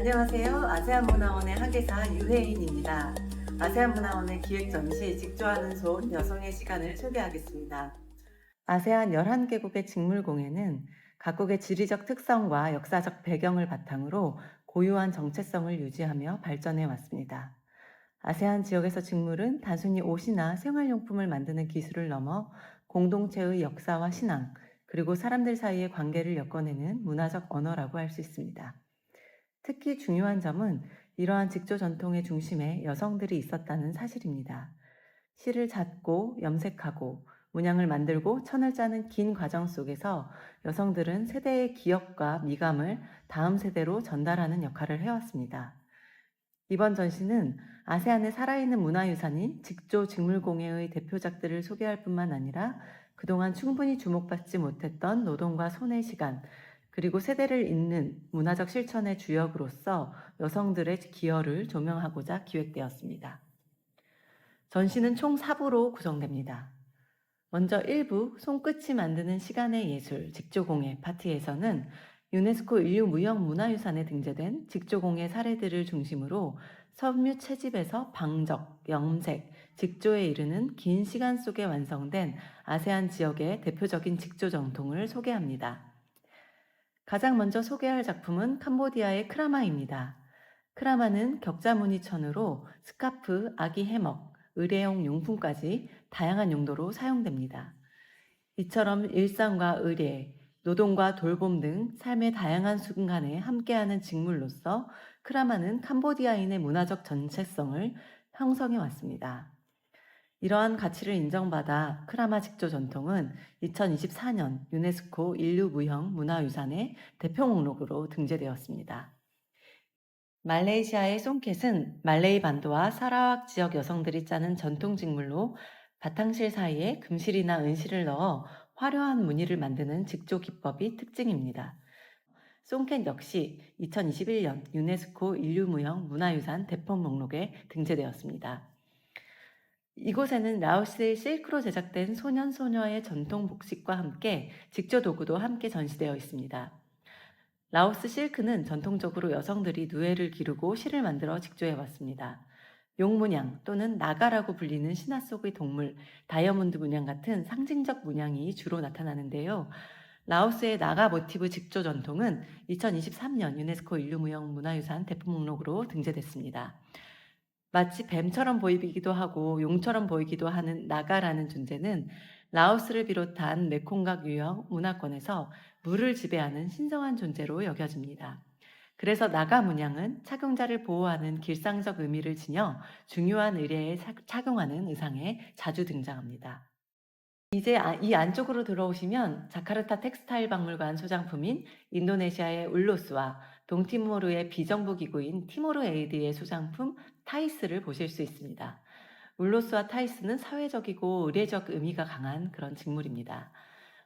안녕하세요. 아세안문화원의 학예사 유혜인입니다. 아세안문화원의 기획전시 직조하는 손 여성의 시간을 소개하겠습니다. 아세안 11개국의 직물공예는 각국의 지리적 특성과 역사적 배경을 바탕으로 고유한 정체성을 유지하며 발전해 왔습니다. 아세안 지역에서 직물은 단순히 옷이나 생활용품을 만드는 기술을 넘어 공동체의 역사와 신앙, 그리고 사람들 사이의 관계를 엮어내는 문화적 언어라고 할 수 있습니다. 특히 중요한 점은 이러한 직조 전통의 중심에 여성들이 있었다는 사실입니다. 실을 찾고 염색하고 문양을 만들고 천을 짜는 긴 과정 속에서 여성들은 세대의 기억과 미감을 다음 세대로 전달하는 역할을 해왔습니다. 이번 전시는 아세안의 살아있는 문화유산인 직조 직물공예의 대표작들을 소개할 뿐만 아니라 그동안 충분히 주목받지 못했던 노동과 손의 시간, 그리고 세대를 잇는 문화적 실천의 주역으로서 여성들의 기여를 조명하고자 기획되었습니다. 전시는 총 4부로 구성됩니다. 먼저 1부 손끝이 만드는 시간의 예술 직조공예 파트에서는 유네스코 인류무형문화유산에 등재된 직조공예 사례들을 중심으로 섬유 채집에서 방적, 염색, 직조에 이르는 긴 시간 속에 완성된 아세안 지역의 대표적인 직조 전통을 소개합니다. 가장 먼저 소개할 작품은 캄보디아의 크라마입니다. 크라마는 격자무늬천으로 스카프, 아기 해먹, 의뢰용 용품까지 다양한 용도로 사용됩니다. 이처럼 일상과 의뢰, 노동과 돌봄 등 삶의 다양한 순간에 함께하는 직물로서 크라마는 캄보디아인의 문화적 전체성을 형성해 왔습니다. 이러한 가치를 인정받아 크라마 직조 전통은 2024년 유네스코 인류무형 문화유산의 대표 목록으로 등재되었습니다. 말레이시아의 송캣은 말레이 반도와 사라왁 지역 여성들이 짜는 전통 직물로 바탕실 사이에 금실이나 은실을 넣어 화려한 무늬를 만드는 직조 기법이 특징입니다. 송캣 역시 2021년 유네스코 인류무형 문화유산 대표 목록에 등재되었습니다. 이곳에는 라오스의 실크로 제작된 소년 소녀의 전통 복식과 함께 직조 도구도 함께 전시되어 있습니다. 라오스 실크는 전통적으로 여성들이 누에를 기르고 실을 만들어 직조해왔습니다. 용 문양 또는 나가라고 불리는 신화 속의 동물, 다이아몬드 문양 같은 상징적 문양이 주로 나타나는데요. 라오스의 나가 모티브 직조 전통은 2023년 유네스코 인류무형 문화유산 대표 목록으로 등재됐습니다. 마치 뱀처럼 보이기도 하고 용처럼 보이기도 하는 나가라는 존재는 라오스를 비롯한 메콩각 유형 문화권에서 물을 지배하는 신성한 존재로 여겨집니다. 그래서 나가 문양은 착용자를 보호하는 길상적 의미를 지녀 중요한 의례에 착용하는 의상에 자주 등장합니다. 이제 이 안쪽으로 들어오시면 자카르타 텍스타일 박물관 소장품인 인도네시아의 울로스와 동티모르의 비정부 기구인 티모르 에이드의 소장품 타이스를 보실 수 있습니다. 울로스와 타이스는 사회적이고 의례적 의미가 강한 그런 직물입니다.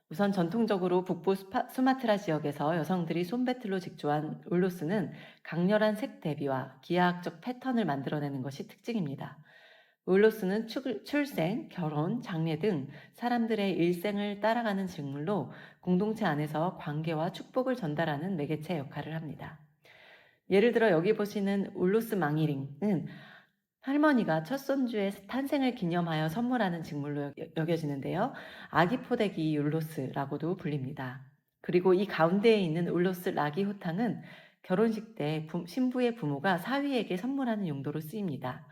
우선 전통적으로 북부 수마트라 지역에서 여성들이 손배틀로 직조한 울로스는 강렬한 색 대비와 기하학적 패턴을 만들어내는 것이 특징입니다. 울로스는 출생, 결혼, 장례 등 사람들의 일생을 따라가는 직물로 공동체 안에서 관계와 축복을 전달하는 매개체 역할을 합니다. 예를 들어 여기 보시는 울로스 망이링은 할머니가 첫 손주의 탄생을 기념하여 선물하는 직물로 여겨지는데요. 아기 포대기 울로스라고도 불립니다. 그리고 이 가운데에 있는 울로스 라기 호탕은 결혼식 때 신부의 부모가 사위에게 선물하는 용도로 쓰입니다.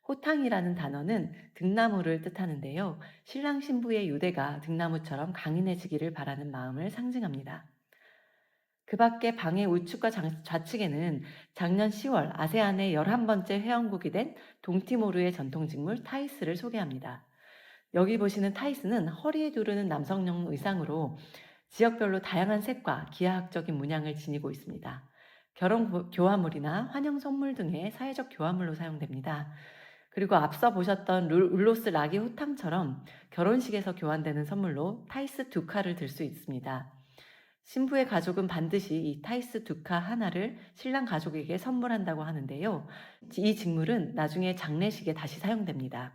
호탕이라는 단어는 등나무를 뜻하는데요. 신랑 신부의 유대가 등나무처럼 강인해지기를 바라는 마음을 상징합니다. 그 밖에 방의 우측과 좌측에는 작년 10월 아세안의 11번째 회원국이 된 동티모르의 전통직물 타이스를 소개합니다. 여기 보시는 타이스는 허리에 두르는 남성용 의상으로 지역별로 다양한 색과 기하학적인 문양을 지니고 있습니다. 결혼 교화물이나 환영 선물 등의 사회적 교화물로 사용됩니다. 그리고 앞서 보셨던 울로스 라기 호탕처럼 결혼식에서 교환되는 선물로 타이스 두카를 들 수 있습니다. 신부의 가족은 반드시 이 타이스 두카 하나를 신랑 가족에게 선물한다고 하는데요. 이 직물은 나중에 장례식에 다시 사용됩니다.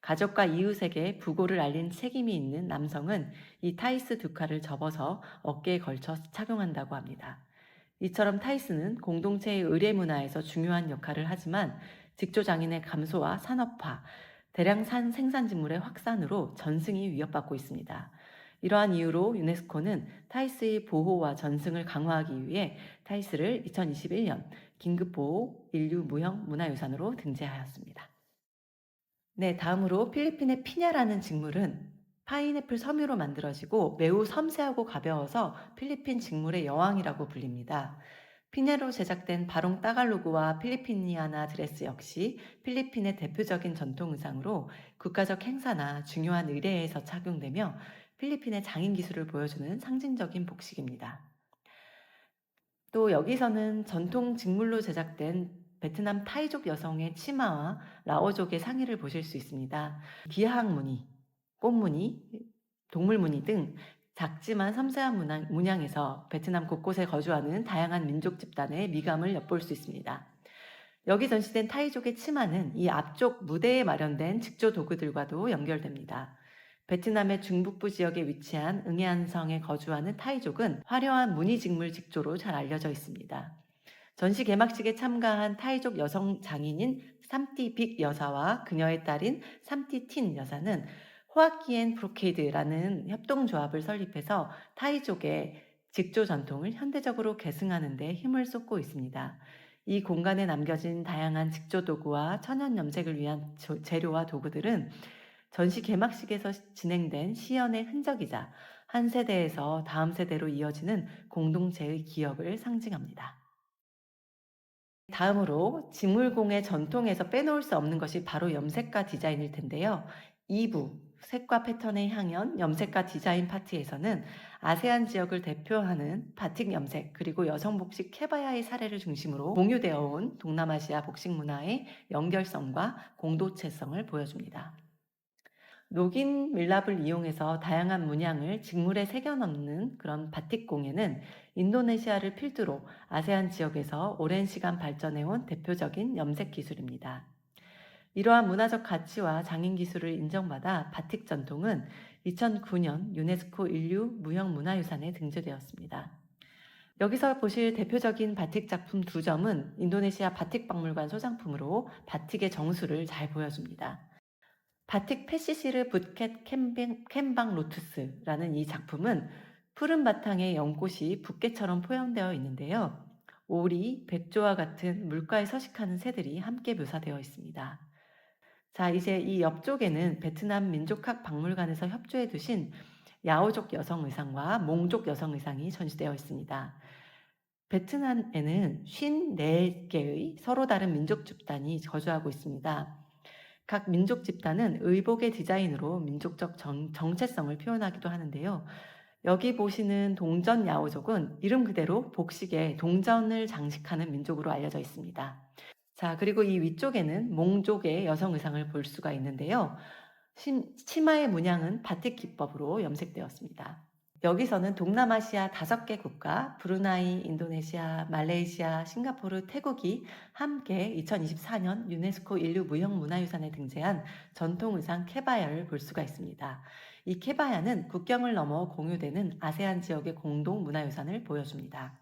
가족과 이웃에게 부고를 알린 책임이 있는 남성은 이 타이스 두카를 접어서 어깨에 걸쳐 착용한다고 합니다. 이처럼 타이스는 공동체의 의뢰 문화에서 중요한 역할을 하지만 직조장인의 감소와 산업화, 대량 생산 직물의 확산으로 전승이 위협받고 있습니다. 이러한 이유로 유네스코는 타이스의 보호와 전승을 강화하기 위해 타이스를 2021년 긴급보호 인류 무형 문화유산으로 등재하였습니다. 네, 다음으로 필리핀의 피냐라는 직물은 파인애플 섬유로 만들어지고 매우 섬세하고 가벼워서 필리핀 직물의 여왕이라고 불립니다. 피냐로 제작된 바롱 따갈로그와 필리피니아나 드레스 역시 필리핀의 대표적인 전통 의상으로 국가적 행사나 중요한 의례에서 착용되며 필리핀의 장인 기술을 보여주는 상징적인 복식입니다. 또 여기서는 전통 직물로 제작된 베트남 타이족 여성의 치마와 라오족의 상의를 보실 수 있습니다. 기하학 무늬, 꽃무늬, 동물 무늬 등 작지만 섬세한 문양에서 베트남 곳곳에 거주하는 다양한 민족 집단의 미감을 엿볼 수 있습니다. 여기 전시된 타이족의 치마는 이 앞쪽 무대에 마련된 직조 도구들과도 연결됩니다. 베트남의 중북부 지역에 위치한 응해안성에 거주하는 타이족은 화려한 무늬직물 직조로 잘 알려져 있습니다. 전시 개막식에 참가한 타이족 여성 장인인 삼띠 빅 여사와 그녀의 딸인 삼띠 틴 여사는 호아키엔 브로케이드라는 협동조합을 설립해서 타이족의 직조 전통을 현대적으로 계승하는 데 힘을 쏟고 있습니다. 이 공간에 남겨진 다양한 직조 도구와 천연 염색을 위한 재료와 도구들은 전시 개막식에서 진행된 시연의 흔적이자 한 세대에서 다음 세대로 이어지는 공동체의 기억을 상징합니다. 다음으로 직물공예 전통에서 빼놓을 수 없는 것이 바로 염색과 디자인일 텐데요. 2부 색과 패턴의 향연 염색과 디자인 파티에서는 아세안 지역을 대표하는 바틱 염색 그리고 여성 복식 케바야의 사례를 중심으로 공유되어 온 동남아시아 복식 문화의 연결성과 공동체성을 보여줍니다. 녹인 밀랍을 이용해서 다양한 문양을 직물에 새겨 넣는 그런 바틱 공예는 인도네시아를 필두로 아세안 지역에서 오랜 시간 발전해온 대표적인 염색 기술입니다. 이러한 문화적 가치와 장인 기술을 인정받아 바틱 전통은 2009년 유네스코 인류 무형 문화유산에 등재되었습니다. 여기서 보실 대표적인 바틱 작품 두 점은 인도네시아 바틱 박물관 소장품으로 바틱의 정수를 잘 보여줍니다. 바틱 페시시르 붓켓 캔방 로투스라는 이 작품은 푸른 바탕에 연꽃이 붓개처럼 포용되어 있는데요. 오리, 백조와 같은 물가에 서식하는 새들이 함께 묘사되어 있습니다. 자, 이제 이 옆쪽에는 베트남 민족학 박물관에서 협조해 두신 야오족 여성 의상과 몽족 여성 의상이 전시되어 있습니다. 베트남에는 54개의 서로 다른 민족 집단이 거주하고 있습니다. 각 민족 집단은 의복의 디자인으로 민족적 정체성을 표현하기도 하는데요. 여기 보시는 동전 야오족은 이름 그대로 복식에 동전을 장식하는 민족으로 알려져 있습니다. 자, 그리고 이 위쪽에는 몽족의 여성 의상을 볼 수가 있는데요. 치마의 문양은 바틱 기법으로 염색되었습니다. 여기서는 동남아시아 5개 국가, 브루나이, 인도네시아, 말레이시아, 싱가포르, 태국이 함께 2024년 유네스코 인류 무형 문화유산에 등재한 전통 의상 케바야를 볼 수가 있습니다. 이 케바야는 국경을 넘어 공유되는 아세안 지역의 공동 문화유산을 보여줍니다.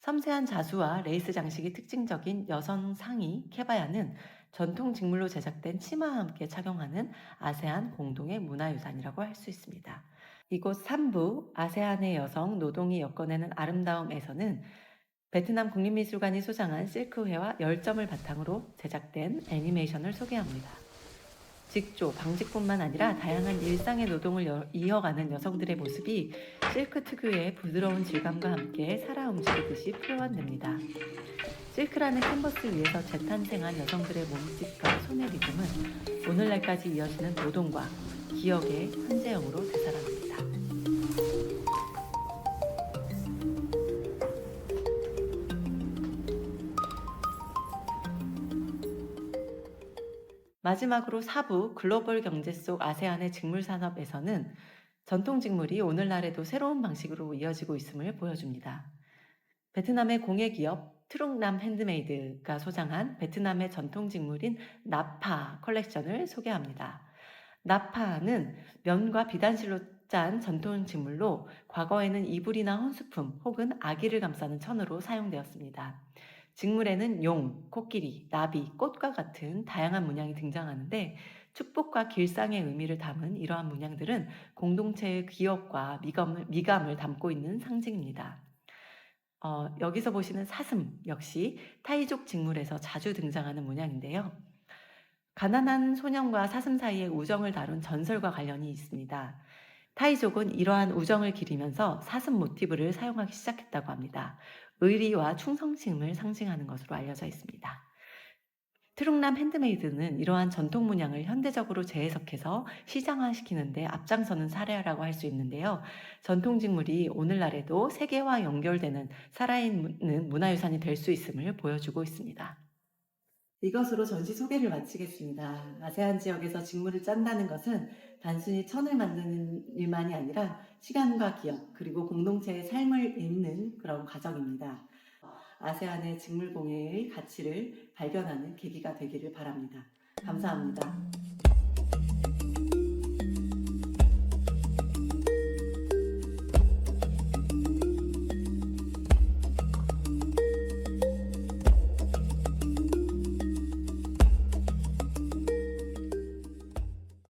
섬세한 자수와 레이스 장식이 특징적인 여성 상의 케바야는 전통 직물로 제작된 치마와 함께 착용하는 아세안 공동의 문화유산이라고 할 수 있습니다. 이곳 3부 아세안의 여성 노동이 엮어내는 아름다움에서는 베트남 국립미술관이 소장한 실크회와 열점을 바탕으로 제작된 애니메이션을 소개합니다. 직조, 방직뿐만 아니라 다양한 일상의 노동을 이어가는 여성들의 모습이 실크 특유의 부드러운 질감과 함께 살아 움직이듯이 표현됩니다. 실크라는 캔버스 위에서 재탄생한 여성들의 몸짓과 손의 리듬은 오늘날까지 이어지는 노동과 기억의 현재형으로 되살아납니다. 마지막으로 4부 글로벌 경제 속 아세안의 직물 산업에서는 전통 직물이 오늘날에도 새로운 방식으로 이어지고 있음을 보여줍니다. 베트남의 공예기업 트룩남 핸드메이드가 소장한 베트남의 전통 직물인 나파 컬렉션을 소개합니다. 나파는 면과 비단실로 짠 전통 직물로 과거에는 이불이나 혼수품 혹은 아기를 감싸는 천으로 사용되었습니다. 직물에는 용, 코끼리, 나비, 꽃과 같은 다양한 문양이 등장하는데 축복과 길상의 의미를 담은 이러한 문양들은 공동체의 기억과 미감을 담고 있는 상징입니다. 여기서 보시는 사슴 역시 타이족 직물에서 자주 등장하는 문양인데요. 가난한 소년과 사슴 사이의 우정을 다룬 전설과 관련이 있습니다. 타이족은 이러한 우정을 기리면서 사슴 모티브를 사용하기 시작했다고 합니다. 의리와 충성심을 상징하는 것으로 알려져 있습니다. 트룩남 핸드메이드는 이러한 전통 문양을 현대적으로 재해석해서 시장화시키는 데 앞장서는 사례라고 할 수 있는데요. 전통 직물이 오늘날에도 세계와 연결되는 살아있는 문화유산이 될 수 있음을 보여주고 있습니다. 이것으로 전시 소개를 마치겠습니다. 아세안 지역에서 직물을 짠다는 것은 단순히 천을 만드는 일만이 아니라 시간과 기억, 그리고 공동체의 삶을 잇는 그런 과정입니다. 아세안의 직물 공예의 가치를 발견하는 계기가 되기를 바랍니다. 감사합니다.